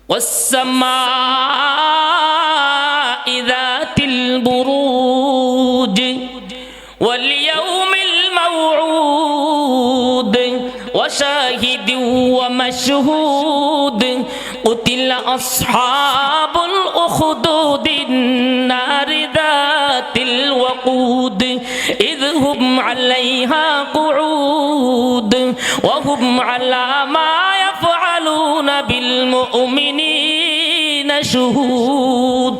ওয়াস-সামাই যাতিল বুরুজ ওয়াল ইয়াউমিল মাউউদ ওয়া শাহিদিন ওয়া মাশহুদ কুতিলা আসহাবুল উখদুদিন নারি যাতিল ওয়াকুদ ইয হুম আলাইহা কুউদ ওয়া হুম আলা মা ইয়াফআলুনা বিল মুমিনিনা শুহুদ।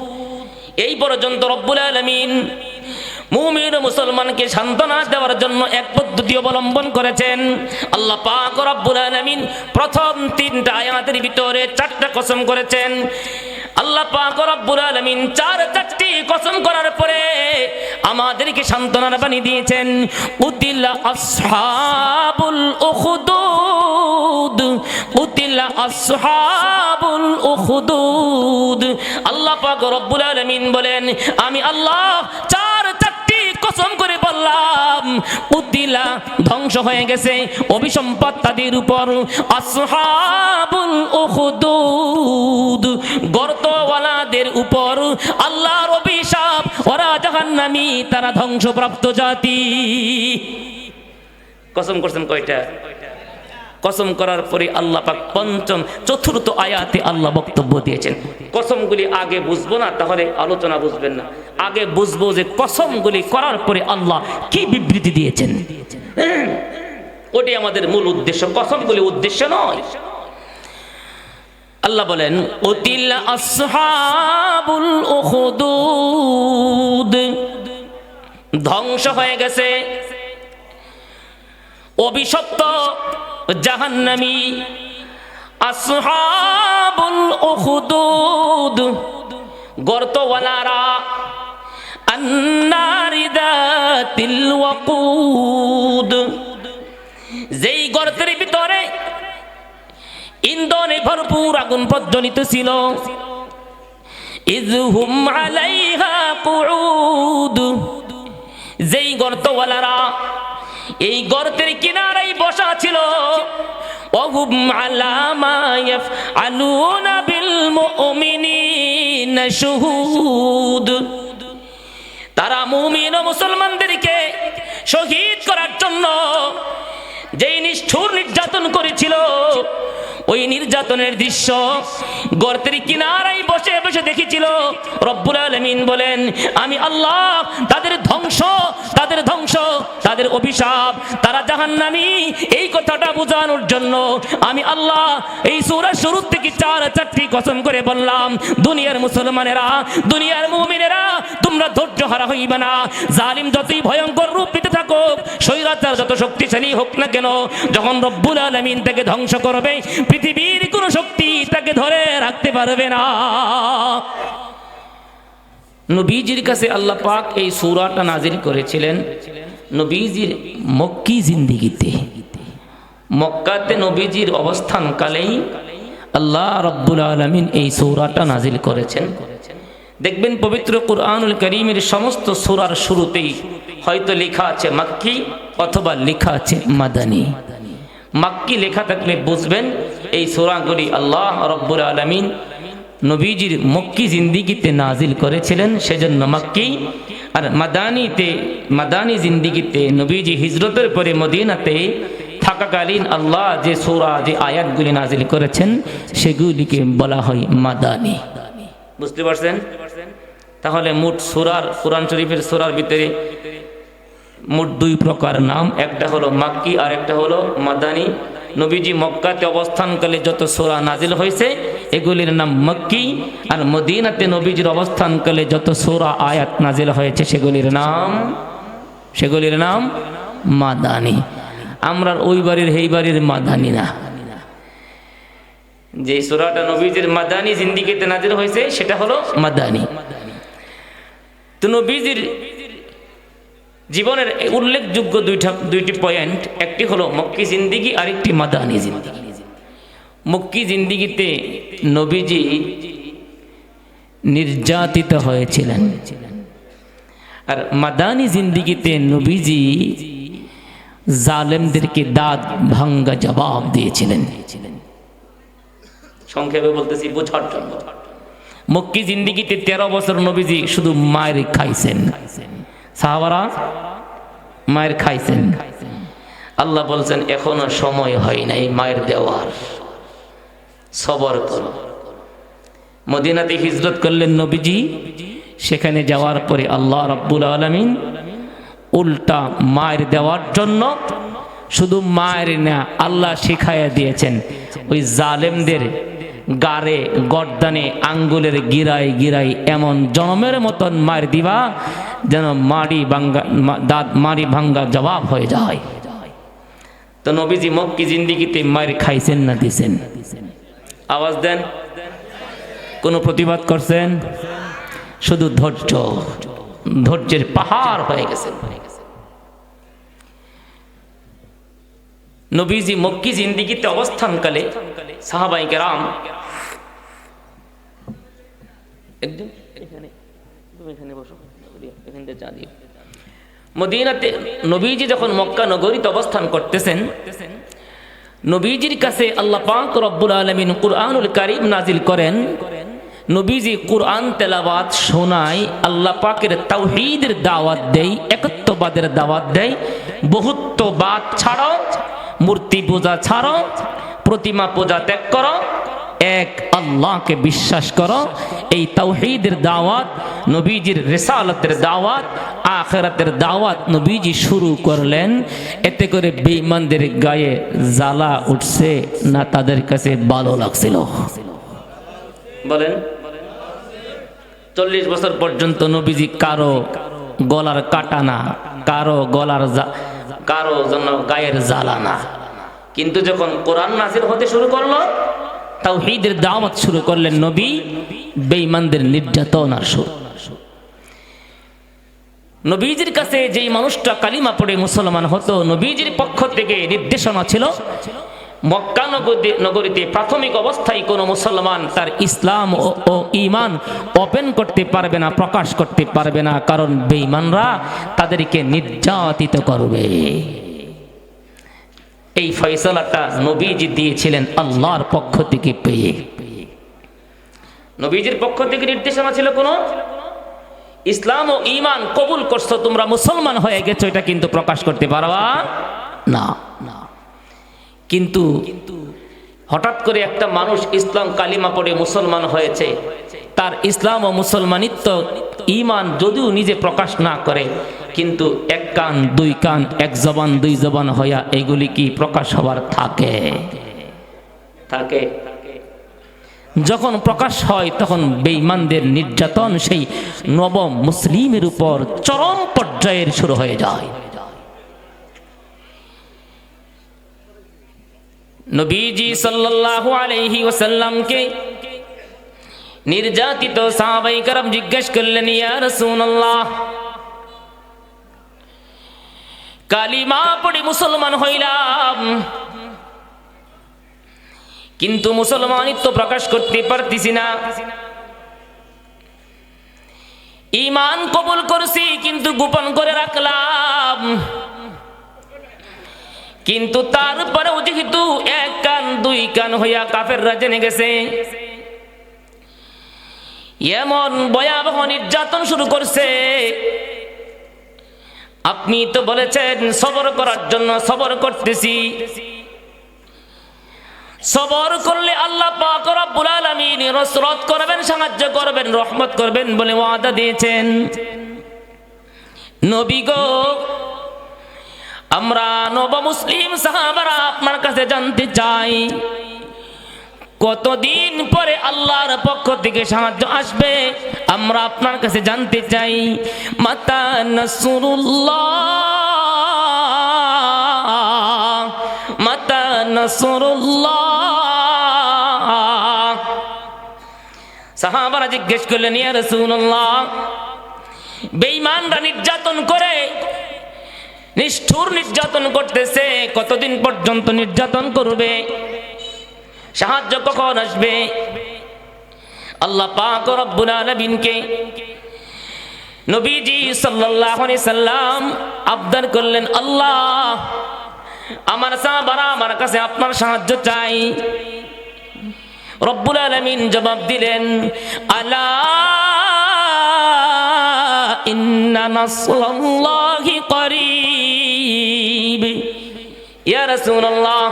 এই পর্যন্ত রব্বুল আলামিন মুমিন ও মুসলমানকে সান্ত্বনা দেওয়ার জন্য এক পদ্ধতি অবলম্বন করেছেন। আল্লাহ পাক রব্বুল আলামিন প্রথম 3টা আয়াতের ভিতরে 4টা কসম করেছেন। আল্লাহ পাক রব্বুল আলামিন 4টি কসম করার পরে আমাদেরকে সান্ত্বনার বাণী দিয়েছেন। কুতিলা আসহাবুল উখদুদ, কুতিলা আসহাবুল উখদুদ। আল্লাহ পাক রব্বুল আলামিন বলেন, আমি আল্লাহ চারটি কসম করে বললাম, কুতিলা ধ্বংস হয়ে গেছে, অভিসম্পদ তাদের উপর। আসহাবুল উখদুদ, গর্তওয়ালাদের উপর আল্লাহর অভিশাপ, ওরা জাহান্নামী, তারা ধ্বংসপ্রাপ্ত জাতি। কসম করছেন কয়টা? কসম করার পরে আল্লাহ পাক চতুর্থ আয়াতে আল্লাহ বক্তব্য দিয়েছেন। কসমগুলি আগে বুঝবো না, তাহলে আলোচনা বুঝবেন না। আগে বুঝবো যে কসমগুলি করার পরে আল্লাহ কি বিবৃতি দিয়েছেন, ওটি আমাদের মূল উদ্দেশ্য, কসমগুলি উদ্দেশ্য নয়। আল্লাহ বলেন, কুতিলা আসহাবুল উখদুদ, ধ্বংস হয়ে গেছে অভিশপ্ত জাহান্নামী আসহাবুল উখদুদ, গর্তওয়ালারা, আন্নারি যাতিল ওয়াকুদ, যেই গর্তের ভিতরে ইন্ধনে ভরপুর আগুন প্রজ্বলিত ছিল। ইয হুম আলাইহা কুউদ, যেই গর্তওয়ালারা এই গর্তের কিনারায় বসা ছিল। ওয়াহুম আলা মা ইয়াফআলুনা বিল মুমিনিনা শুহুদ, তারা মুমিন ও মুসলমানদেরকে শহীদ করার জন্য যেই নিষ্ঠুর নির্যাতন করেছিল, ওই নির্যাতনের দৃশ্য গর্তের কিনারায় বসে বসে দেখেছিল। রব্বুল আলামিন বলেন, আমি আল্লাহ তাদের ধ্বংস, তাদের অভিশাপ, তারা জাহান্নামী, এই কথাটা বোঝানোর জন্য আমি আল্লাহ এই সূরার শুরু থেকে 4টি কসম করে বললাম, দুনিয়ার মুসলমানেরা, দুনিয়ার মুমিনেরা, তোমরা ধৈর্য হারা হইবে না। জালিম যতই ভয়ঙ্কর রূপ নিতে থাকুক, স্বৈরাচার যত শক্তিশালী হোক না কেন, যখন রব্বুল আলামিন তাকে ধ্বংস করবে, পৃথিবীর কোন শক্তি তাকে ধরে রাখতে পারবে না। নবীজির কাছে আল্লাহ পাক এই সূরাটা নাজিল করেছিলেন নবীজির মক্কি জিন্দেগিতে। মক্কাতে নবীজির অবস্থানকালেই আল্লাহ রাব্বুল আলামিন এই সূরাটা নাজিল করেছেন। দেখবেন পবিত্র কুরআনুল কারীমের সমস্ত সূরার শুরুতেই হয়তো লেখা আছে মাক্কি অথবা লেখা আছে মাদানী। মাক্কি লেখা থাকলে বুঝবেন এই সূরাগুলি আল্লাহ রাব্বুল আলামিন নবীজির মক্কি জিন্দেগিতে নাজিল করেছিলেন, সেজন্য মাক্কি। আর মাদানী জিন্দেগিতে নবীজি হিজরতের পরে মদিনাতে থাকাকালীন আল্লাহ যে সূরা, যে আয়াতগুলি নাজিল করেছেন, সেগুলিকে বলা হয় মাদানী। বুঝতে পারছেন? তাহলে মোট সূরার, কুরআন শরীফের সূরার ভিতরে মোট 2 প্রকার নাম, একটা হলো মাক্কি আর একটা হলো মাদানী। নবীজি মক্কাতে অবস্থানকালে যত সূরা নাজিল হয়েছে এগুলির নাম মক্কি, আর মদিনাতে নবীজির অবস্থানকালে যত সূরা আয়াত নাজিল হয়েছে সেগুলির নাম মাদানী। আমরা ওই বাড়ির এই বাড়ির মাদানী না, যে সূরাটা নবীজির মাদানী জিন্দেগিতে নাজিল হয়েছে সেটা হলো মাদানী। তো নবীজির জীবনের উল্লেখযোগ্য দুইটি পয়েন্ট, একটি হলো মক্কি জিন্দেগি, আরেকটি মাদানী জিন্দেগি। মক্কি জিন্দেগিতে নবীজি নির্যাতিত হয়েছিলেন, আর মাদানী জিন্দেগিতে নবীজি জালেমদেরকে দাঁত ভাঙ্গা জবাব দিয়েছিলেন। সংক্ষেপে বলতেছি বোঝার জন্য। মক্কি জিন্দিগিতে 13 বছর নবীজি শুধু মায়ের খাইছেন, সাহাবারা মায়ের খাইছেন। আল্লাহ বলছেন এখনো সময় হয় নাই মায়ের দেওয়ার, সবর করো। মদিনাতে হিজরত করলেন নবীজি, সেখানে যাওয়ার পরে আল্লাহ রাব্বুল আলামিন উল্টা মায়ের দেওয়ার জন্য শুধু মায়ের না, আল্লাহ শিখাইয়া দিয়েছেন ওই জালেমদের গারে গর্দানে আঙ্গুলের গিরাই গিরাই এমন জনমের মতন মায়ের দিবা যেন মাড়ি ভাঙ্গা জবাব হয়ে যায়। তো নবীজি মক্কি জিন্দিগিতে মায়ের খাইছেন না দিছেন? আওয়াজ দেন। কোন প্রতিবাদ করছেন? শুধু ধৈর্য, ধৈর্যের পাহাড় হয়ে গেছেন। নবীজি মক্কি জিন্দিগিতে অবস্থানকালে সাহাবায়ে কেরাম একদম এখানে বসো, এখানে চা দিও। মদিনাতে নবীজি যখন মক্কা নগরীতে অবস্থান করতেছেন, নবীজির কাছে আল্লাহ পাক রব্বুল আলামিন কুরআনুল কারীম নাজিল করেন। নবীজি কুরআন তেলাওয়াত শোনায়, আল্লাহ পাকের তাওহীদের দাওয়াত দেয়, একত্ববাদের দাওয়াত দেয়। বহুত্ববাদ ছাড়ো, মূর্তি পূজা ছাড়ো, প্রতিমা পূজা ত্যাগ করো, এক আল্লাহকে বিশ্বাস করো। এই তাওহীদের দাওয়াত, নবীজির রিসালাতের দাওয়াত, আখিরাতের দাওয়াত নবীজি শুরু করলেন। এতে করে বেঈমানদের গায়ে জ্বালা উঠছে না তাদের কাছে ভালো লাগছিল? বলেন। 40 বছর পর্যন্ত নবীজি কারো গলার কাটা না, কারো জন্য গায়ের জ্বালা না। কিন্তু যখন কোরআন নাযিল হতে শুরু করলো, তাওহীদের দাওয়াত শুরু করলেন নবী, বেঈমানদের নির্যাতন আর শুরু। নবীজির কাছে যেই মানুষটা কালিমা পড়ে মুসলমান হতো, নবীজির পক্ষ থেকে নির্দেশনা ছিল মক্কা নগরীতে প্রাথমিক অবস্থায় কোনো মুসলমান তার ইসলাম ও ঈমান ওপেন করতে পারবে না, প্রকাশ করতে পারবে না, কারণ বেঈমানরা তাদেরকে নির্যাতিত করবে। এই ফয়সালাটা নবীজি দিয়েছিলেন আল্লাহর পক্ষ থেকে পেয়ে। নবীজির পক্ষ থেকে নির্দেশনা ছিল কোনো ইসলাম ও ঈমান কবুল করছো, তোমরা মুসলমান হয়ে গেছো, এটা কিন্তু প্রকাশ করতে পারবা না। কিন্তু হঠাৎ করে একটা মানুষ ইসলাম কালিমা পড়ে মুসলমান হয়েছে, তার ইসলাম ও মুসলমানিত্ব ঈমান যদিও নিজে প্রকাশ না করে, কিন্তু এক কান দুই কান, এক জবান দুই জবান হইয়া এগুলি কি প্রকাশ হবার থাকে? যখন প্রকাশ হয় তখন বেঈমানদের নির্যাতন সেই নবম মুসলিমের উপর চরম পর্যায়ের শুরু হয়ে যায়। নবীজি সাল্লাল্লাহু আলাইহি ওয়াসাল্লামকে নির্যাতিত সাহাবায়ে কেরাম জিজ্ঞেস করলেন, ইয়া রাসূলুল্লাহ, কালিমা পড়ে মুসলমান হইলাম, কিন্তু মুসলমানিত্ব প্রকাশ করতে পারতেছি না। ঈমান কবুল করছি কিন্তু গোপন করে রাখলাম, কিন্তু তারপরেও যেহেতু এক কান দুই কান হইয়া কাফেররা জেনে গেছে, এমন ভয়াবহ নির্যাতন শুরু করছে। আপনি তো বলেছেন সবর করার জন্য, সবর করতেছি। সবর করলে আল্লাহ পাক রব্বুল আলামিন নসরত করবেন, সাহায্য করবেন, রহমত করবেন বলে ওয়াদা দিয়েছেন। নবী গো, আমরা নব মুসলিম সাহাবারা আপনার কাছে জানতে চাই, কতদিন পরে আল্লাহর পক্ষ থেকে সাহায্য আসবে? আমরা আপনার কাছে জানতে চাই। মাতা নাসরুল্লাহ, মাতা নাসরুল্লাহ। সাহাবারা জিজ্ঞেস করলেন, ইয়া রাসূলুল্লাহ, বেঈমানরা নির্যাতন করে, নিষ্ঠুর নির্যাতন করতেছে, কতদিন পর্যন্ত নির্যাতন করবে? সাহায্য কখন আসবে? আল্লাহ পাক রব্বুল আলামিনকে নবীজি সাল্লাল্লাহু আলাইহি সাল্লাম আবদার করলেন, আল্লাহ, আমার সাহাবারা আমার কাছে আপনার সাহায্য চাই। রব্বুল আলামিন জবাব দিলেন, আলা ইন্না নাসরাল্লাহি করিব। ইয়া রাসূলুল্লাহ,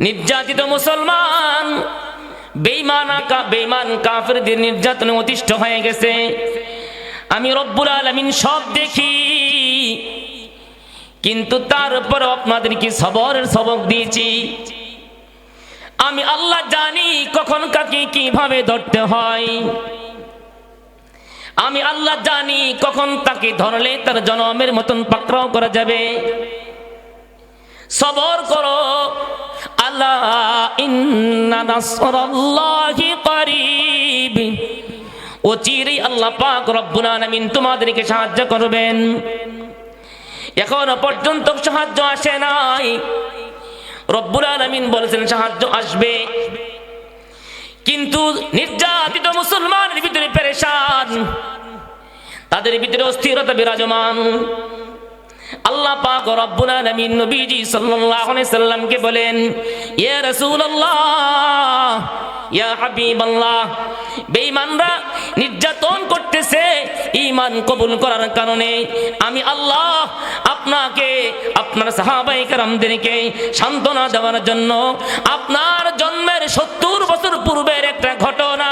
নির্যাতিত মুসলমান বেঈমান কাফেরদের নির্যাতনে অতিষ্ঠ হয়ে গেছে। আমি রব্বুল আলামিন সব দেখি, কিন্তু তারপর আপনাদেরকে সবরের সবক দিয়েছি। আমি আল্লাহ জানি কখন কাকে কিভাবে ধরতে হয়। আমি আল্লাহ জানি কখন তাকে ধরলে তার জনমের মতন পাকড়াও করা যাবে। সবর করো, আলা ইন্না নাসরাল্লাহি করিব। অচিরেই আল্লাহ পাক রব্বুল আলামিন তোমাদেরকে সাহায্য করবেন। এখনো পর্যন্ত সাহায্য আসে নাই। রব্বুল আলামিন বলেছেন সাহায্য আসবে, কিন্তু নির্যাতিত মুসলমানের ভিতরে পেরেশান, তাদের ভিতরে অস্থিরতা বিরাজমান। আল্লাহ পাক রব্বুল আলামিন নবীজি সাল্লাল্লাহু আলাইহি সাল্লামকে বলেন, ইয়া রাসূলুল্লাহ, ইয়া হাবিবাল্লাহ, বেঈমানরা নির্যাতন করতেছে ঈমান কবুল করার কারণে। আমি আল্লাহ আপনাকে, আপনার সাহাবায়ে কেরামদেরকে সান্ত্বনা দেওয়ার জন্য আপনার জন্মের 70 বছর পূর্বের একটা ঘটনা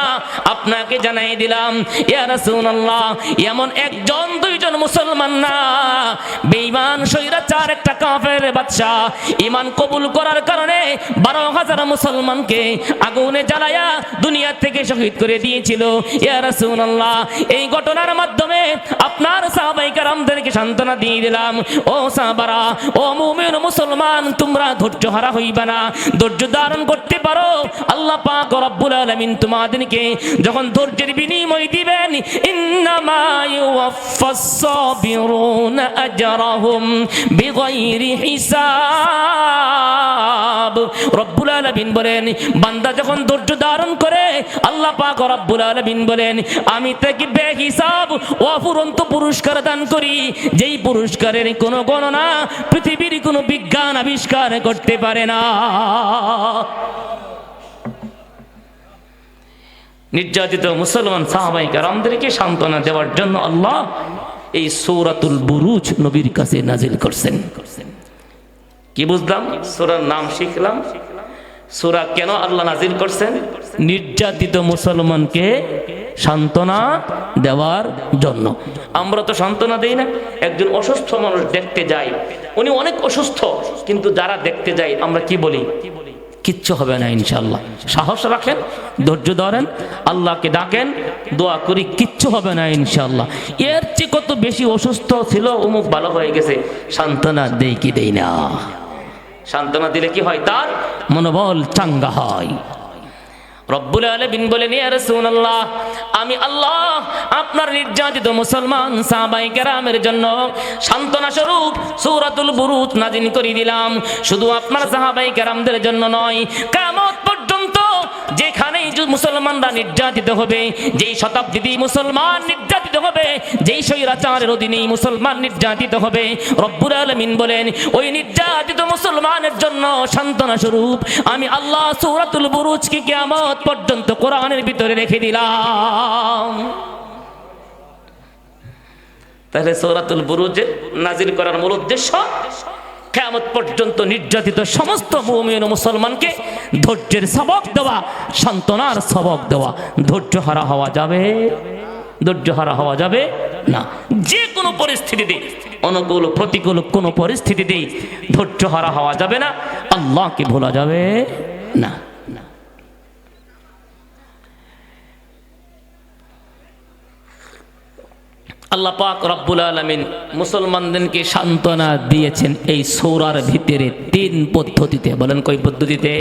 আপনাকে জানাই দিলাম। ইয়া রাসূলুল্লাহ, এমন একজন দুইজন মুসলমান না, বেঈমান স্বৈরাচার একটা কাফের বাদশা ঈমান কবুল করার কারণে 12,000 মুসলমানকে আগুনে জ্বালায়া দুনিয়া থেকে শহীদ করে দিয়েছিল। ইয়া রাসূলুল্লাহ, এই ঘটনার মাধ্যমে আপনার সাহাবায়ে কেরামদেরকে সান্ত্বনা দিয়ে দিলাম, ও সাহাবারা, ও মুমিন মুসলমান, তোমরা ধৈর্যহারা হইবা না, ধৈর্য ধারণ করতে পারো। আল্লাহ পাক রব্বুল আলামিন তোমাদেরকে যখন ধৈর্যের বিনিময় দিবেন, ইন্নামা ইউওয়াফাস সাবিরুনা আজরাহুম বিগাইরি হিসাব। রব্বুল আলামিন বলেন, বান্দা যখন ধৈর্য ধারণ করে, আল্লাহ পাক রব্বুল আলামিন বলেন, আমি তাকে বেহিসাব অফুরন্ত পুরস্কার দান করি, যেই পুরস্কারের কোনো গণনা পৃথিবীর কোনো বিজ্ঞান আবিষ্কার করতে পারে না। নির্যাতিত মুসলমান সাহাবায়ে কেরামদেরকে সান্ত্বনা দেওয়ার জন্য আল্লাহ এই সূরাতুল বুরুজ নবীর কাছে নাজিল করছেন। কি বুঝলাম? সূরার নাম শিখলাম। সূরা কেন আল্লাহ নাজিল করছেন? নির্যাতিত মুসলমানকে সান্ত্বনা দেওয়ার জন্য। আমরা তো সান্ত্বনা দেই না। একজন অসুস্থ মানুষ দেখতে যাই, উনি অনেক অসুস্থ, কিন্তু যারা দেখতে যাই আমরা কি বলি? কিচ্ছু হবে না ইনশাআল্লাহ। সাহস রাখেন, ধৈর্য ধরেন, আল্লাহকে ডাকেন, দোয়া করি, কিচ্ছু হবে না ইনশাআল্লাহ। এর চেয়ে কত বেশি অসুস্থ ছিল, অমুক ভালো হয়ে গেছে, সান্ত্বনা দেই কি দেই না? সান্ত্বনা দিলে কি হয়? তার মনোবল চাঙ্গা হয়। রব্বুল আলামিন বলেন, ইয়া রাসূলুল্লাহ, আমি আল্লাহ আপনার নির্যাতিত মুসলমান সাহাবায়ে কেরামের জন্য সান্ত্বনা স্বরূপ সূরাতুল বুরুজ নাজিল করে দিলাম। শুধু আপনার সাহাবায়ে কেরামদের জন্য নয়, কিয়ামত পর্যন্ত যেখানেই মুসলমানরা নির্যাতিত হবে, যেই শতাব্দীতে মুসলমান নির্যাতিত হবে, যেই স্বৈরাচারের অধীনে মুসলমান নির্যাতিত হবে, রব্বুল আলামিন বলেন, ওই নির্যাতিত মুসলমানের জন্য সান্ত্বনা স্বরূপ আমি আল্লাহ সূরাতুল বুরুজকে কিয়ামত পর্যন্ত কোরআনের ভিতরে রেখে দিলাম। তাহলে সূরাতুল বুরুজ নাজিল করার মূল উদ্দেশ্য কিয়ামত পর্যন্ত নির্যাতিত সমস্ত মুমিন ও মুসলমানকে ধৈর্যের সবক দেওয়া, সান্ত্বনার সবক দেওয়া। ধৈর্যহারা হওয়া যাবে, ধৈর্যহারা হওয়া যাবে না। যে কোনো পরিস্থিতিতে, অনুকূল প্রতিকূল কোনো পরিস্থিতিতে ধৈর্যহারা হওয়া যাবে না, আল্লাহকে ভোলা যাবে না। আল্লাহ পাক রব্বুল আলামিন মুসলমানদেরকে সান্ত্বনা দিয়েছেন এই সূরার ভিতরে 3 পদ্ধতিতে। বলেন কই পদ্ধতিতে?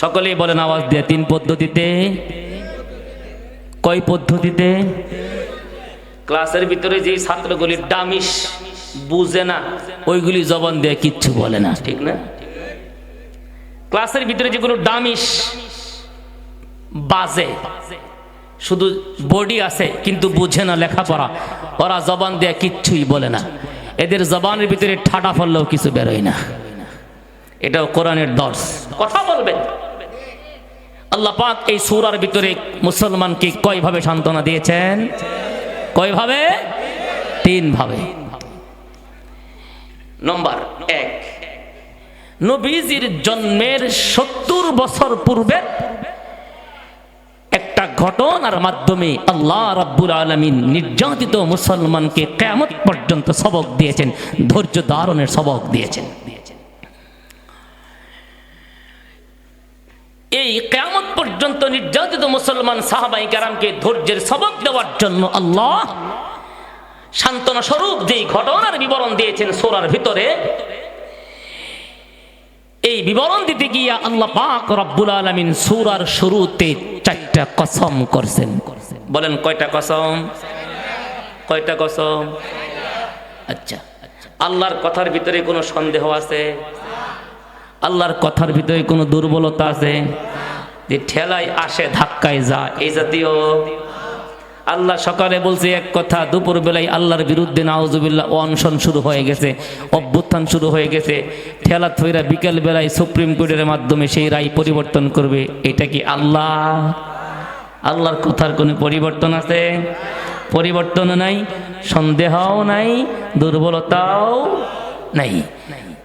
সকলেই বলেন আওয়াজ দিয়ে, 3 পদ্ধতিতে। কয় পদ্ধতিতে? ক্লাসের ভিতরে যে ছাত্রগুলি ডামিস বুঝে না, ওইগুলি জবান দিয়ে কিচ্ছু বলে না, ঠিক না? ক্লাসের ভিতরে যেগুলো ডামিস বাজে, শুধু বডি আছে কিন্তু বুঝে না লেখাপড়া, ওরা জবান দিয়ে কিচ্ছুই বলে না। এদের জবানের ভিতরে ঠাডা ফেললেও কিছু বেরোয় না। এটাও কোরআনের দর্শ। কথা বলবেন। আল্লাহ পাক এই সূরার ভিতরে মুসলমানকে কয়ভাবে সান্ত্বনা দিয়েছেন? কয়ভাবে? 3 ভাবে। নম্বর 1, নবীজির জন্মের 70 বছর পূর্বে একটা ঘটনার মাধ্যমে আল্লাহ রাব্বুল আলামিন নির্যাতিত মুসলমানকে কিয়ামত পর্যন্ত সবক দিয়েছেন, ধৈর্য ধারণের সবক দিয়েছেন। এই কিয়ামত পর্যন্ত নির্যাতিত মুসলমান সাহাবায়ে কেরামকে ধৈর্যের সবক দেওয়ার জন্য আল্লাহ সান্ত্বনা স্বরূপ যে ঘটনার বিবরণ দিয়েছেন সূরার ভিতরে, এই বিবরণ দিতে গিয়ে আল্লাহ পাক রব্বুল আলামিন সূরার শুরুতে 4টা কসম করছেন। বলেন কয়টা কসম? কয়টা কসম? আচ্ছা, আল্লাহর কথার ভিতরে কোনো সন্দেহ আছে? আল্লাহর কথার ভিতরে কোনো দুর্বলতা আছে? যে ঠেলায় আসে ধাক্কায় যা, এই জাতীয়? আল্লাহ সকালে বলছে এক কথা, দুপুর বেলায় আল্লাহর বিরুদ্ধে নাউজুবিল্লাহ অনশন শুরু হয়ে গেছে, অভ্যুত্থান শুরু হয়ে গেছে। ঠেলা থইরা বিকেল বেলায় সুপ্রিম কোর্টের মাধ্যমে সেই রায় পরিবর্তন করবে। এটা কি আল্লাহ? আল্লাহর কথার কোনো পরিবর্তন আছে? পরিবর্তন নাই, সন্দেহও নাই, দুর্বলতাও নাই।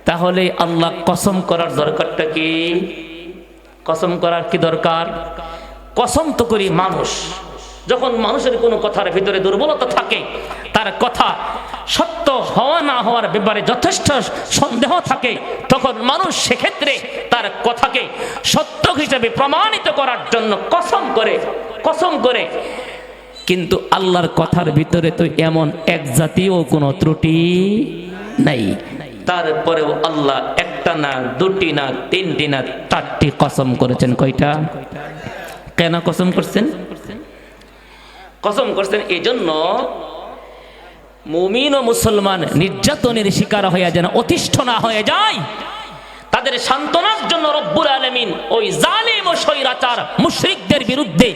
তাহলে আল্লাহ কসম করার দরকারটা কি? কসম করার কি দরকার? কসম তো করি মানুষ। যখন মানুষের কোনো কথার ভিতরে দুর্বলতা থাকে, তার কথা সত্য হওয়া না হওয়ার ব্যাপারে যথেষ্ট সন্দেহ থাকে, তখন মানুষ সেক্ষেত্রে তার কথাকে সত্য হিসেবে প্রমাণিত করার জন্য কসম করে। কিন্তু আল্লাহর কথার ভিতরে তো এমন এক জাতীয় কোনো ত্রুটি নাই। তারপরেও আল্লাহ একটা না, 2টি না, 3টি না, 4টি কসম করেছেন। কয়টা? কেন কসম করছেন? কসম করছেন এই জন্য মুমিন ও মুসলমান নির্যাতনের শিকার হয়ে যেন অতিষ্ঠ না হয়ে যায়, তাদের সান্ত্বনার জন্য রব্বুল আলামিন ওই জালিম ও স্বৈরাচার মুশরিকদের বিরুদ্ধে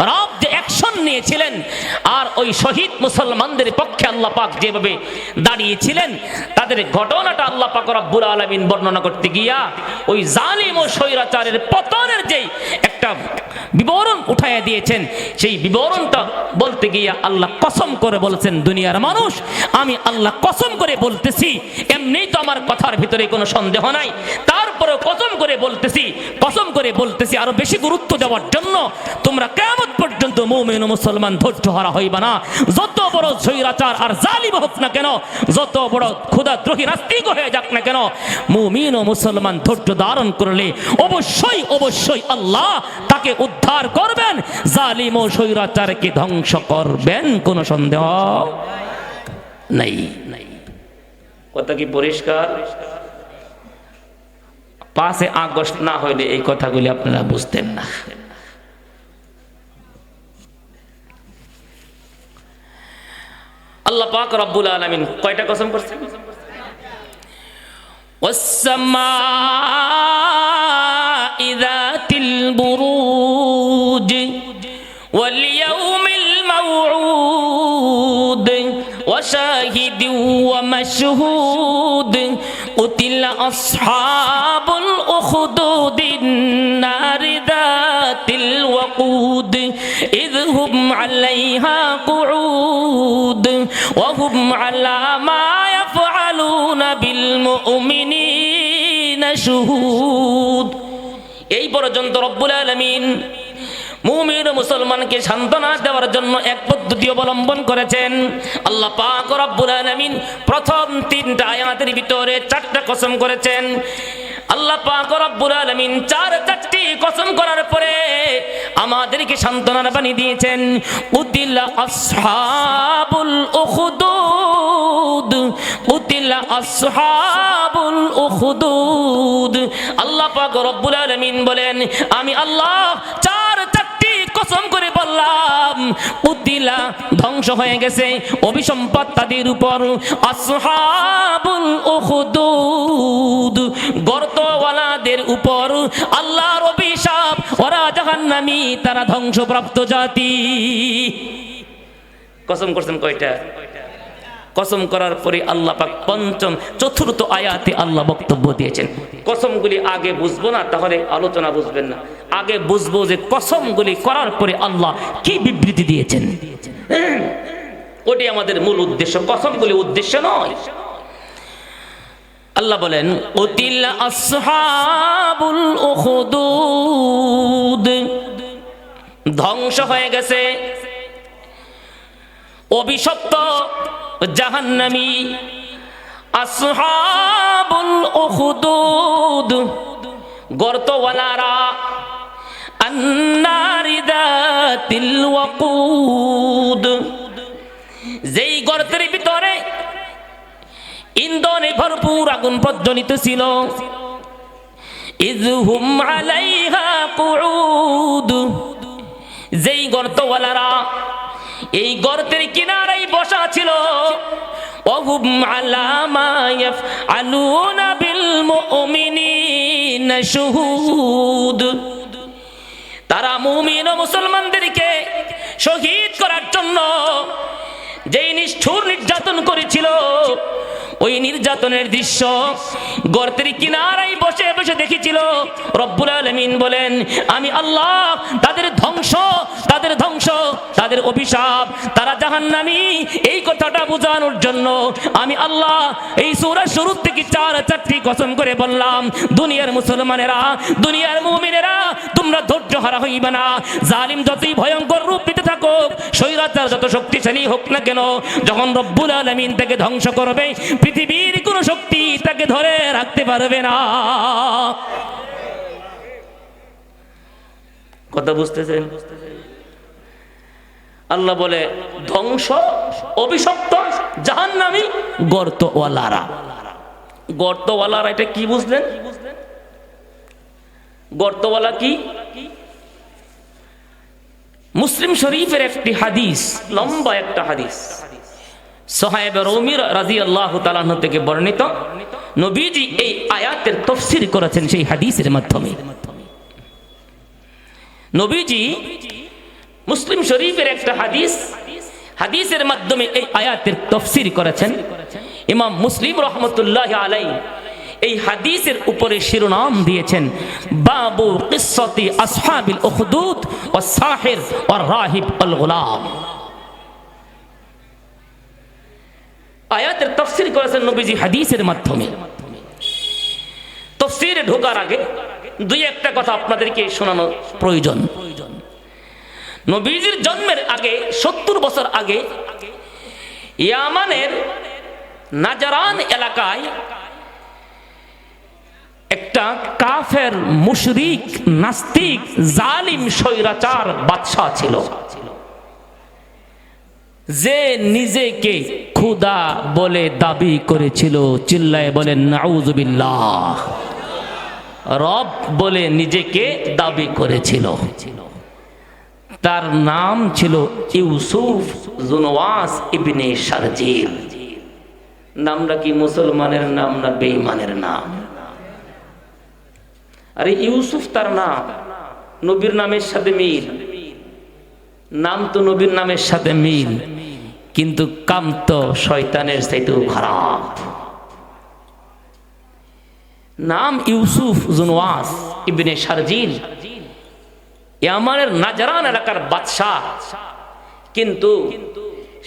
রব যে অ্যাকশন নিয়েছিলেন, আর ওই শহীদ মুসলমানদের পক্ষে আল্লাহ পাক যেভাবে দাঁড়িয়েছিলেন, তাদের ঘটনাটা আল্লাহ পাক রব্বুল আলামিন বর্ণনা করতে গিয়া ওই জালিম ও স্বৈরাচারের পতনের যেই একটা বিবরণ উঠাইয়া দিয়েছেন, সেই বিবরণটা বলতে গিয়া আল্লাহ কসম করে বলেছেন, দুনিয়ার মানুষ, আমি আল্লাহ কসম করে বলতেছি, এমনিই তো আমার কথার ভিতরে কোনো সন্দেহ নাই, তারপরে কসম করে বলতেছি আরো বেশি গুরুত্ব দেওয়ার জন্য, তোমরা কিয়ামত পর্যন্ত মুমিন ও মুসলমান ধৈর্য হারা হইবা না। যত বড় স্বৈরাচার আর জালিম হোক না কেন, যত বড় খোদাদ্রোহী নাস্তিক হয়ে যাক না কেন, মুমিন ও মুসলমান ধৈর্য ধারণ করলে অবশ্যই আল্লাহ তাকে উদ্ধার করবেন, জালিম ও স্বৈরাচারকে ধ্বংস করবেন, কোনো সন্দেহ নাই। কথা কি পরিষ্কার? 5 আগস্ট না হইলে এই কথাগুলি আপনারা বুঝতেন না। আল্লাহ পাক রব্বুল আলামিন কয়টা কসম করছেন? ওয়াস-সামাই যাতিল বুরুজ ওয়াল ইয়াউমিল মাউউদ ওয়া শাহিদিন ওয়া মাশহুদ قتل أصحاب الأخدود النار ذات الوقود إذ هم عليها قعود وهم على ما يفعلون بالمؤمنين شهود। এই পর্যন্ত রব্বুল আলামিন মুমিন ও মুসলমানকে সান্ত্বনা দেওয়ার জন্য এক পদ্ধতি অবলম্বন করেছেন। আল্লাহ পাক রব্বুল আলামিন প্রথম 3টা আয়াতের ভিতরে 4টা কসম করেছেন। আল্লাহ পাক রব্বুল আলামিন 4টি কসম করার পরে আমাদেরকে সান্ত্বনার বাণী দিয়েছেন। কুতিলা আসহাবুল উখদুদ, কুতিলা আসহাবুল উখদুদ। আল্লাহ পাক রব্বুল আলামিন বলেন, আমি আল্লাহ 4টি কসম করে বললাম, কুতিলা ধ্বংস হয়ে গেছে, অভিসম্পদ তাদের উপর, আসহাবুল উখদুদ গর্তওয়ালাদের উপর আল্লাহর অভিশাপ, ওরা জাহান্নামী, তারা ধ্বংসপ্রাপ্ত জাতি। কসম করছেন কয়টা? কসম করার পরে আল্লাহ পাক পঞ্চম চতুর্থ আয়াতে আল্লাহ বক্তব্য দিয়েছেন। কসমগুলি আগে বুঝবো না, তাহলে আলোচনা বুঝবেন না। আগে বুঝবো যে কসমগুলি করার পরে আল্লাহ কি বিবৃতি দিয়েছেন, ওটি আমাদের মূল উদ্দেশ্য, কসমগুলি উদ্দেশ্য নয়। আল্লাহ বলেন উতিল আসহাবুল উখদুদ, ধ্বংস হয়ে গেছে অভিশপ্ত জাহান্নামী আসহাবুল উখদুদ, গর্তওয়ালারা, আন্নারি যাতিল ওয়াকুদ, যেই গর্তের ভিতরে ইন্ধনে ভরপুর আগুন প্রজ্বলিত ছিল। ইযহুম আলাইহা কুউদ, যেই গর্তওয়ালারা এই গর্তের কিনারায় বসা ছিল। ওহুম আলা মা ইয়াফআলুনা বিল মুমিনিনা শুহুদ, তারা মুমিন ও মুসলমানদেরকে শহীদ করার জন্য যেই নিষ্ঠুর নির্যাতন করেছিল, ওই নির্যাতনের দৃশ্য গর্তের কিনারায় বসে বসে দেখেছিল। রব্বুল আলামিন বলেন আমি আল্লাহ তাদের ধ্বংস, তাদের অভিশাপ, তারা জাহান্নামী, এই কথাটা বোঝানোর জন্য আমি আল্লাহ এই সূরার শুরু থেকে চারটি কসম করে বললাম, দুনিয়ার মুসলমানেরা, দুনিয়ার মুমিনেরা, তোমরা ধৈর্য হারা হইবে না। জালিম যতই ভয়ঙ্কর রূপ নিতে থাকুক, স্বৈরাচার যত শক্তিশালী হোক না কেন, যখন রব্বুল আলামিন তাকে ধ্বংস করবে, পৃথিবীর কোন শক্তি তাকে ধরে রাখতে পারবে না। কথা বুঝতেছেন? আল্লাহ বলে ধ্বংস অভিশপ্ত জাহান্নামী গর্তওয়ালারা। গর্তওয়ালারা এটা কি বুঝলেন? গর্তওয়ালা কি? মুসলিম শরীফের একটি হাদিস, লম্বা একটা হাদিস, সাহাবা রুমি রাদিয়াল্লাহু তাআলা আনহু থেকে বর্ণিত। নবীজি এই আয়াতের তাফসীর করেছেন সেই হাদিসের মাধ্যমে। নবীজি মুসলিম শরীফের একটা হাদিসের মাধ্যমে এই আয়াতের তাফসীর করেছেন। ইমাম মুসলিম রাহমাতুল্লাহি আলাইহি এই হাদিসের উপরে শিরোনাম দিয়েছেন বাবু কিসসাতি আসহাবিল উখদুদ ওয়াস সাহির ওয়ার রাহিব আল গুলাম। আয়াতের তাফসীর করেছেন নবীজি হাদিসের মাধ্যমে। তাফসীরে ঢোকার আগে দুই একটা কথা আপনাদেরকে শোনানো প্রয়োজন। নবীজির জন্মের আগে 70 বছর আগে ইয়ামানের নাজারান এলাকায় একটা কাফের, মুশরিক, নাস্তিক, জালিম, স্বৈরাচার বাদশা ছিল, যে নিজেকে খোদা বলে দাবি করেছিল। চিল্লায় বলেন নাউযুবিল্লাহ। রব বলে নিজেকে দাবি করেছিল। তার নাম ছিল ইউসুফ জুনওয়াস ইবনে শারজিল। নামটা কি মুসলমানের নাম না বেঈমানের নাম? আরে ইউসুফ তার নাম, নবীর নামের সাথে মিল, নাম তো নবীর নামের সাথে মিল, কিন্তু কাম তো শয়তানের চাইতেও খারাপ। নাম ইউসুফ জুনওয়াস ইবনে শারজিল, ইয়ামানের নাজরান এলাকার বাদশাহ, কিন্তু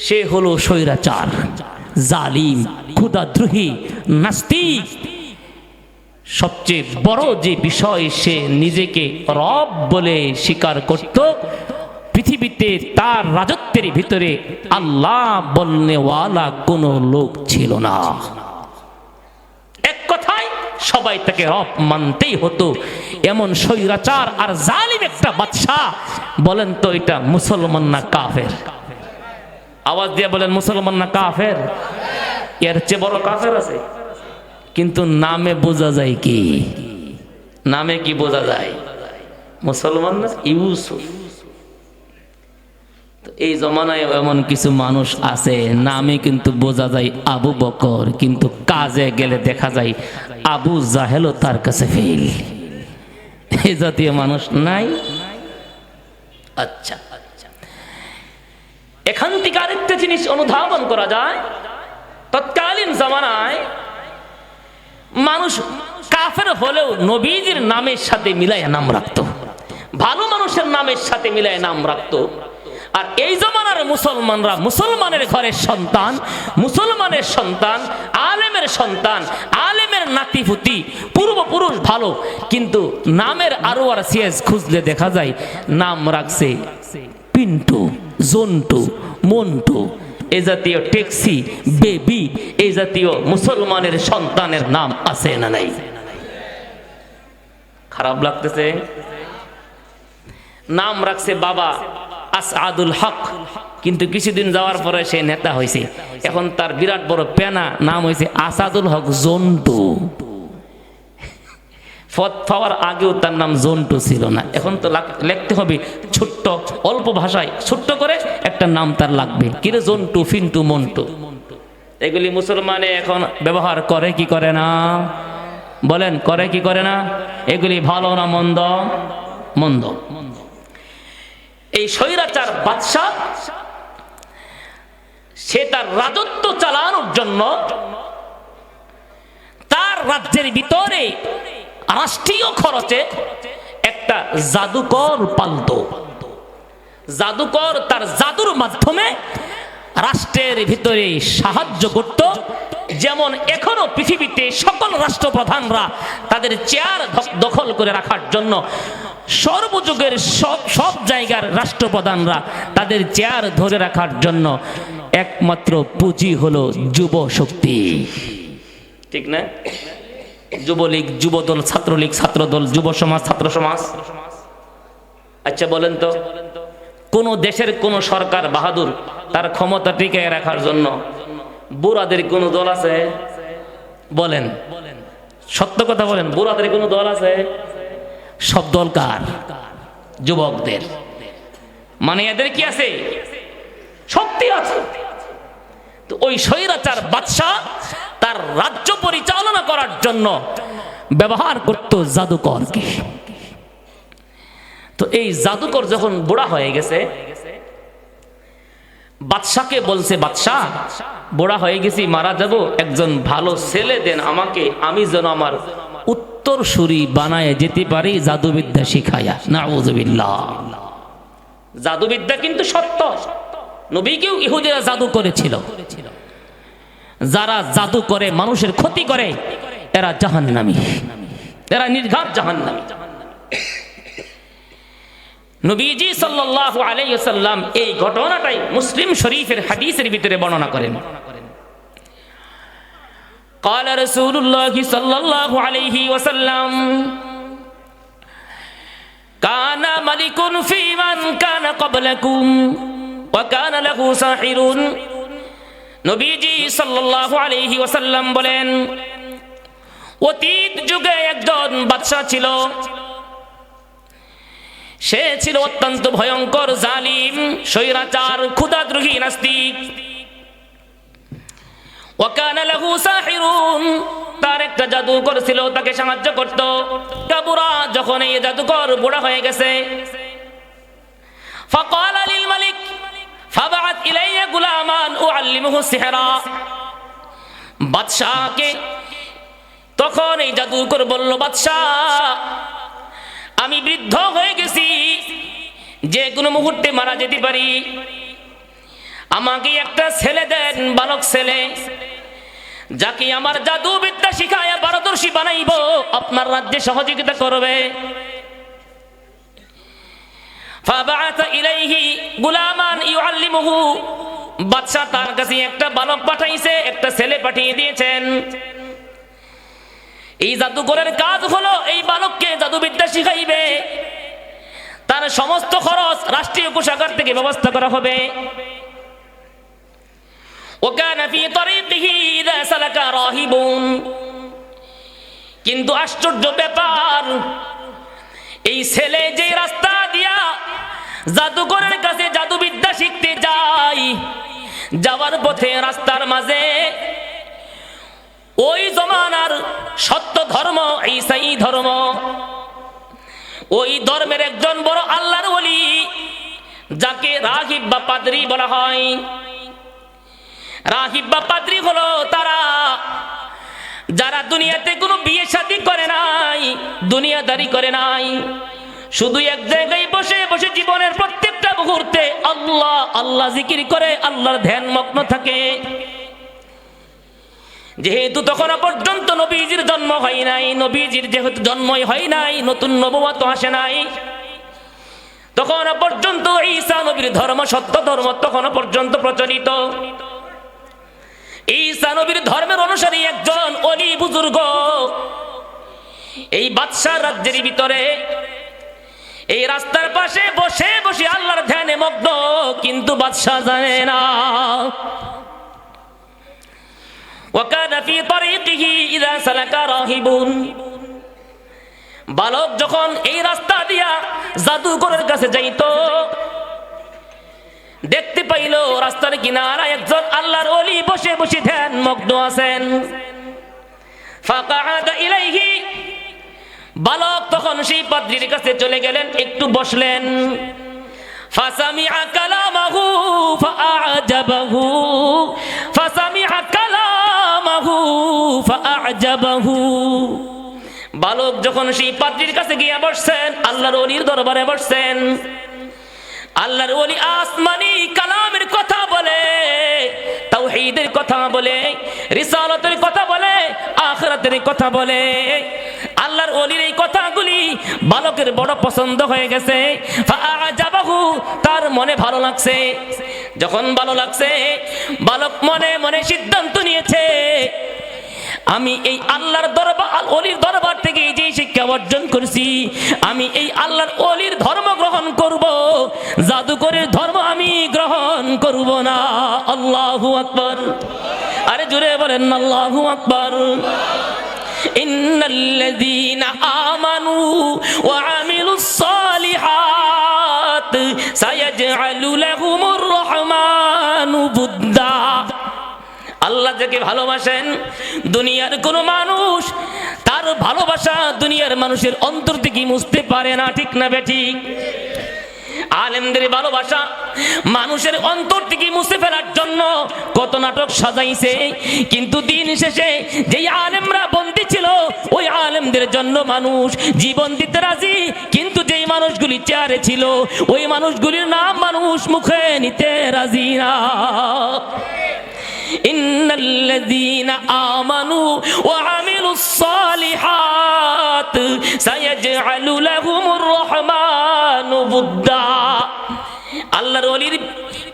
সে হলো স্বৈরাচার, জালিম, খোদাদ্রোহী, নাস্তিক। সবচেয়ে বড় যে বিষয়, সে নিজেকে রব বলে স্বীকার করত। পৃথিবীতে তার রাজত্বের ভিতরে আল্লাহ বলনেওয়ালা কোনো লোক ছিল না। এক কথায় সবাই তাকে রব মানতেই হতো। এমন স্বৈরাচার আর জালিম একটা বাদশাহ, বলেন তো এটা মুসলমান না কাফের? আওয়াজ দিয়ে বলেন মুসলমান না কাফের? এর চেয়ে বড় কাফের আছে? কিন্তু নামে বোঝা যায় কি? নামে কি বোঝা যায়? মুসলমান না ইউসুফ। এই জমানায় এমন কিছু মানুষ আছে, নামে কিন্তু বোঝা যায় আবু বকর, কিন্তু কাজে গেলে দেখা যায় আবু জাহেলও তার কাছে ফেল। এই জাতীয় মানুষ নাই? আচ্ছা, এখান থেকে আরেকটা জিনিস অনুধাবন করা যায়। তৎকালীন জামানায় মানুষ কাফের হলেও নবীজির নামের সাথে মিলাইয়া নাম রাখতো, ভালো মানুষের নামের সাথে মিলাইয়া নাম রাখতো। আর এই জমানার মুসলমানরা মুসলমানের ঘরের সন্তান, মুসলমানের সন্তান, আলেমের সন্তান, আলেমের নাতিপুতি, পূর্বপুরুষ ভালো, কিন্তু নামের আরো আর সিএস খুঁজলে দেখা যায় নাম রাখছে পিন্টু, জন্টু, মন্টু, এই জাতীয় ট্যাক্সি, বেবি, এই জাতীয় মুসলমানের সন্তানের নাম আছে না নাই? খারাপ লাগতেছে। নাম রাখছে বাবা আসাদুল হক, কিন্তু কিছুদিন যাওয়ার পরে সে নেতা হয়েছে, এখন তার বিরাট বড় পেনা, নাম হয়েছে আসাদুল হক জন্টু। পদ পাওয়ার আগেও তার নাম জন্টু ছিল না, এখন তো লিখতে হবে ছোট্ট অল্প ভাষায় ছোট্ট করে একটা নাম তার লাগবে, কিরে জন্টু, ফিন্টু, মন্টু। এগুলি মুসলমানে এখন ব্যবহার করে কি করে না? বলেন, করে কি করে না? এগুলি ভালো না মন্দ? মন্দ। এই স্বৈরাচার বাদশা সে তার রাজত্ব চালানোর জন্য তার রাজ্যের ভিতরে রাষ্ট্রীয় খরচে একটা জাদুকর পালতো। জাদুকর তার জাদুর মাধ্যমে রাষ্ট্রের ভিতরে সাহায্য করত। যেমন এখনো পৃথিবীতে সকল রাষ্ট্রপ্রধানরা তাদের চেয়ার দখল করে রাখার জন্য, সর্বযুগের সব জায়গার রাষ্ট্রপ্রধানরা তাদের চেয়ার ধরে রাখার জন্য একমাত্র পুঁজি হলো যুব শক্তি, ঠিক না? যুবলীগ, যুবদল, ছাত্রলীগ, ছাত্রদল, যুব সমাজ, ছাত্র সমাজ। আচ্ছা বলেন তো, কোন দেশের কোন সরকার বাহাদুর তার ক্ষমতা টিকিয়ে রাখার জন্য বুড়াদের কোন দল আছে? বলেন, সত্য কথা বলেন, বুড়াদের কোন দল আছে? সব দল কার? যুবকদের। মানে এদের কি আছে? শক্তি আছে। তো ওই স্বৈরাচার বাদশাহ তার রাজ্য পরিচালনা করার জন্য ব্যবহার করত জাদুকরকে। তো এই জাদুকর যখন বুড়া হয়ে গেছে, বাদশাকে বলছে, বাদশাহ বুড়া হয়ে গেছি, মারা যাব, একজন ভালো ছেলে দেন আমাকে, আমি যেন আমার উত্তরসূরি বানায় যেতে পারি জাদুবিদ্যা শিখায়া। নাউযুবিল্লাহ। জাদুবিদ্যা কিন্তু সত্য, নবীকেও ইহুদিরা জাদু করেছিল। যারা জাদু করে মানুষের ক্ষতি করে এরা জাহান্নামী, এরা নির্ঘাত জাহান্নামী। নবীজি সাল্লাল্লাহু আলাইহি ওয়াসাল্লাম এই ঘটনাটাই মুসলিম শরীফের হাদিসের ভিতরে বর্ণনা করেন। قال رسول الله صلى الله عليه وسلم كان ملك في من كان قبلكم وكان له ساحر। নবীজি সাল্লাল্লাহু আলাইহি ওয়াসাল্লাম বলেন, অতীত যুগে একজন বাদশা ছিল, সে ছিল অত্যন্ত ভয়ঙ্কর জালিম, স্বৈরাচার, ক্ষুধাদ্রোহী, নাস্তিক। ওয়াকানা লাহু সাহিরুন, তার একটা জাদুকর ছিল, তাকে সাহায্য করত। কাবুরা, যখন এই জাদুকর বুড়া হয়ে গেছে, ফাকালা লিল মালিক ফাবাআত ইলাইয়া গুলামান উআল্লিমুহু সিহরা। বাদশাকে তখন এই জাদুকর বলল, বাদশাহ আমি বৃদ্ধ হয়ে গেছি, যে কোনো মুহূর্তে মারা যেতে পারি, আমাকে একটা ছেলে দেন, বালক ছেলে, যাকে আমার জাদু বিদ্যা শিখায় পারদর্শী বানাইব, আপনার রাজ্যে সহযোগিতা করবে। ফাবাআতা ইলাইহি গুলামান ইউআল্লিমুহু। বাদশা তার কাছে একটা বালক পাঠাইছে, একটা ছেলে পাঠিয়ে দিয়েছেন। এই জাদুকরের কাজ হলো এই বালককে জাদুবিদ্যা শিখাইবে, তার সমস্ত খরচ রাষ্ট্রীয় কোষাগার থেকে ব্যবস্থা করা হবে। ওয়াকানা ফি তরিকিহি ইযা সালাকা রাহিবুন। কিন্তু আশ্চর্য ব্যাপার, এই ছেলে যে রাস্তা দিয়া জাদুকরের কাছে জাদুবিদ্যা শিখতে যায়, যাওয়ার পথে রাস্তার মাঝে ওই জমানার সত্য ধর্ম, ঈসাই ধর্ম, ওই ধর্মের একজন বড় আল্লাহর ওলি, যাকে রাহিব বা পাদ্রী বলা হয়, রাহিব বা পাদ্রী হলো তারা যারা দুনিয়াতে কোনো বিয়ে শাদী করে নাই, দুনিয়াদারি করে নাই, শুধু এক জায়গায় বসে বসে জীবনের প্রত্যেকটা মুহূর্তে আল্লাহ আল্লাহ জিকির করে, আল্লাহর ধ্যান মগ্ন থাকে। যেহেতু তখন পর্যন্ত নবীজির জন্ম হয় নাই, নবীজির যেহেতু জন্মই হয় নাই, নতুন নবুয়ত আসে নাই, তখন পর্যন্ত ঈসা নবীর ধর্ম সত্য ধর্ম তখন পর্যন্ত প্রচলিত। ঈসা নবীর ধর্মের অনুসারী একজন ওলি বুজুর্গ এই বাদশাহ রাজ্যের ভিতরে এই রাস্তার পাশে বসে বসে আল্লাহর ধ্যানে মগ্ন, কিন্তু বাদশাহ জানে না। ওয়াকানা ফি তরিকিহি ইযা সালাকা রাহিবুন, বালক যখন এই রাস্তা দিয়া জাদুকরের কাছে যাইতো, দেখতে পাইল রাস্তার কিনারা একজন আল্লাহর ওলি বসে বসে ধ্যান মগ্ন আছেন। ফাকাআদা ইলাইহি, বালক তখন সেই পাদ্রীর কাছে চলে গেলেন, একটু বসলেন। ফাসামিআ কালামাহু ফাআজাবাহু, ফাসামিআ কালামাহু ফাআজাবাহু। বালক যখন সেই পাদ্রীর কাছে গিয়ে বসছেন, আল্লাহর ওলির দরবারে বসছেন, আল্লাহর ওলি আসমানি কালামের কথা বলে, তাওহীদের কথা বলে, রিসালাতের কথা বলে, আখিরাতের কথা বলে। আল্লাহর ওলির এই কথাগুলি বালকের বড় পছন্দ হয়ে গেছে। ফাআজাবাহু, তার মনে ভালো লাগছে। যখন ভালো লাগছে, বালক মনে মনে সিদ্ধান্ত নিয়েছে, আমি এই আল্লাহর দরবার ওলির দরবার থেকে যে শিক্ষা অর্জন করেছি, আমি এই আল্লাহর ওলির ধর্ম গ্রহণ করব, জাদুকরের ধর্ম আমি গ্রহণ করব না। আল্লাহু আকবার, আরে জোরে বলেন আল্লাহু আকবার। ইন্নাল্লাযীনা আমানু ওয়া আমিলুস সালিহাত সায়াজআলু লাহুমুর রহমানু বুদ্দা। আল্লাহ যাকে ভালোবাসেন, দুনিয়ার কোনো মানুষ তার ভালোবাসা দুনিয়ার মানুষের অন্তর থেকে মুছতে পারে না, ঠিক না বেঠিক? আলেমদের ভালোবাসা মানুষের অন্তর থেকে মুছে ফেলার জন্য কত নাটক সাজাইছে, কিন্তু দিন শেষে যেই আলেমরা বন্দী ছিল ওই আলেমদের জন্য মানুষ জীবন দিতে রাজি, কিন্তু যেই মানুষগুলি চেয়ারে ছিল ওই মানুষগুলির নাম মানুষ মুখে নিতে রাজি না। ইন্নাল্লাযীনা আমানু ওয়া আমিলুস সালিহাত সায়াজআলু লাহুমুর রহমানু বুদ্দা। আল্লাহর ওলির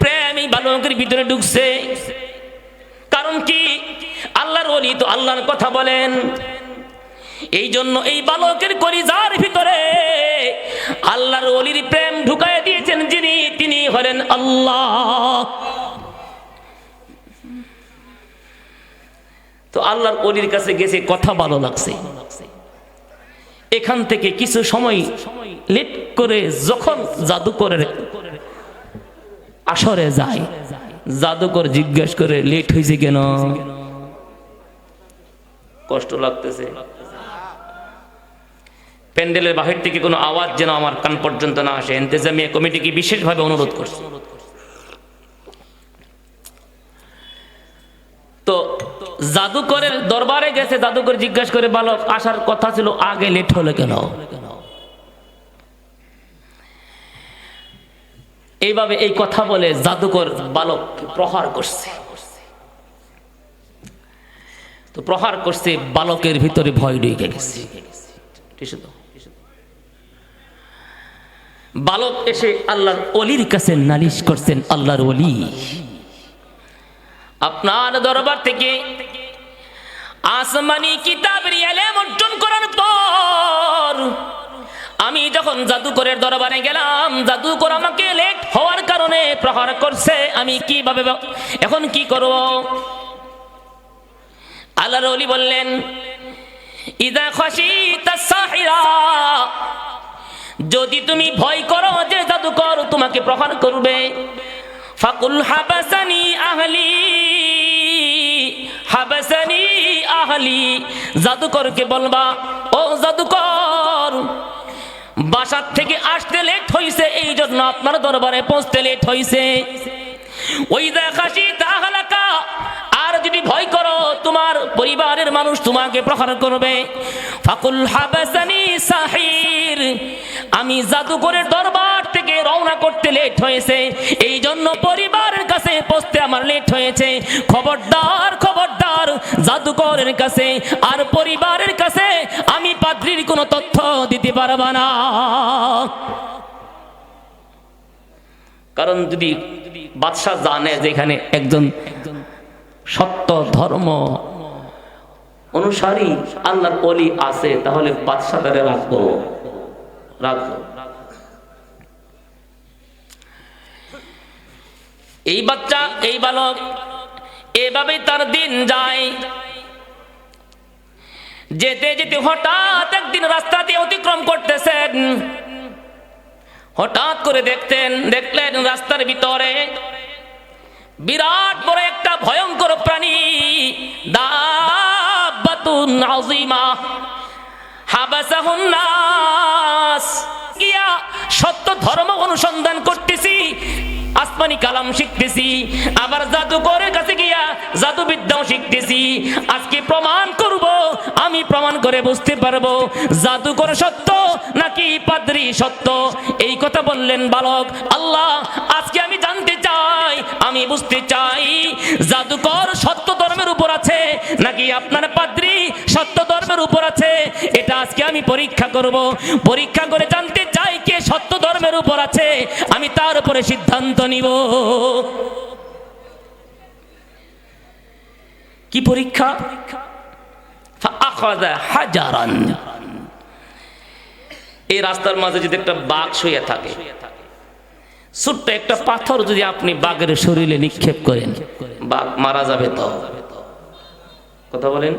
প্রেম এই বালকের ভিতরে ঢুকছে। কারণ কি? আল্লাহর ওলি তো আল্লাহর কথা বলেন, এই জন্য এই বালকের কলিজার ভিতরে আল্লাহর ওলির প্রেম ঢুকায় দিয়েছেন যিনি, তিনি হলেন আল্লাহ। তো আল্লাহর ওলির কাছে গেছে, কথা ভালো লাগছে। এখান থেকে কিছু সময় লেট করে যখন জাদুকরের আসরে যায়, জাদুকর জিজ্ঞেস করে লেট হয়েছে কেন? কষ্ট লাগতেছে? প্যান্ডেলের বাহির থেকে কোনো আওয়াজ যেন আমার কান পর্যন্ত না আসে, ইন্তেজামিয়া কমিটিকে বিশেষভাবে অনুরোধ করছে। তো জাদুকরের দরবারে গেছে, জাদুকর জিজ্ঞাসা করে বালক আসার কথা ছিল, আগে লেট হলো কেন? এইভাবে এই কথা বলে জাদুকর বালক প্রহার করছে। তো প্রহার করছে, বালকের ভিতরে ভয় ঢুকে গেছে। বালক এসে আল্লাহর ওলির কাছে নালিশ করছেন, আল্লাহর ওলি আপনার দরবার থেকে আসমানি কিতাবের ইলম অর্জন করার পর আমি যখন জাদুকরের দরবারে গেলাম, জাদুকর আমাকে লেট হওয়ার কারণে প্রহার করছে, আমি কিভাবে এখন কি করব? আল্লাহর ওলি বললেন, ইযা খাশিতা সাহিরা, যদি তুমি ভয় করো যে জাদুকর তোমাকে প্রহার করবে, ফাকুল হাবাসানি আহলি, হাবাসানি আহলি, জাদুকরকে বলবা, ও জাদুকর বাসার থেকে আসতে লেট হইছে, এই জন্য আপনার দরবারে পৌঁছতে লেট হইছে। ওই দেখাসি তাহলাকা, ভয় করো তোমার পরিবারের মানুষ তোমাকে প্রহার করবে। ফাকুল হাবাসানি সাহির, আমি জাদুকরের দরবার থেকে রওনা করতে লেট হয়েছে, এই জন্য পরিবারের কাছে পৌঁছতে আমার লেট হয়েছে। খবরদার খবরদার, জাদুকরের কাছে আর পরিবারের কাছে আমি পাদ্রীর কোনো তথ্য দিতে পারব না। কারণ যদি বাদশাহ জানে যে এখানে একজন সত্য ধর্ম অনুসারী আল্লাহর ওলি আছে, তাহলে বাদশাহ তারে রাখবো। এই বাচ্চা, এই বালক এভাবে তার দিন যায়। যেতে যেতে হঠাৎ একদিন রাস্তা দিয়ে অতিক্রম করতেছেন, হঠাৎ করে দেখলেন রাস্তার ভিতরে বিরাট বড় একটা ভয়ঙ্কর প্রাণী, দাব্বাতুন আযীমা হাবাসাহুন নাস। গিয়া সত্য ধর্ম অনুসন্ধান করতেছি, আসমানি কালাম শিখতেছি, আবার জাদুকরের কাছে গিয়া জাদুবিদ্যাও শিখতেছি। আজকে প্রমাণ করব, আমি প্রমাণ করে বুঝতে পারবো জাদুকর সত্য নাকি পাদ্রী সত্য। এই কথা বললেন বালক। আল্লাহ, আজকে আমি জানতে চাই, আমি বুঝতে চাই জাদুকর সত্য ধর্মের উপর আছে নাকি আপনার পাদ্রী সত্য ধর্মের উপর আছে। এটা আজকে আমি পরীক্ষা করব। পরীক্ষা করে জানতে চাই কে সত্য ধর্মের উপর আছে, আমি তার উপরে সিদ্ধান্ত নিব। কি পরীক্ষা? ফাআখাযা হাজারান। এই রাস্তার মাঝে যদি একটা বাঘ শুয়ে থাকে, ছোট্ট একটা পাথর যদি আপনি বাঘের শরীরে নিক্ষেপ করেন, বাঘ মারা যাবে তো? কথা বলেন।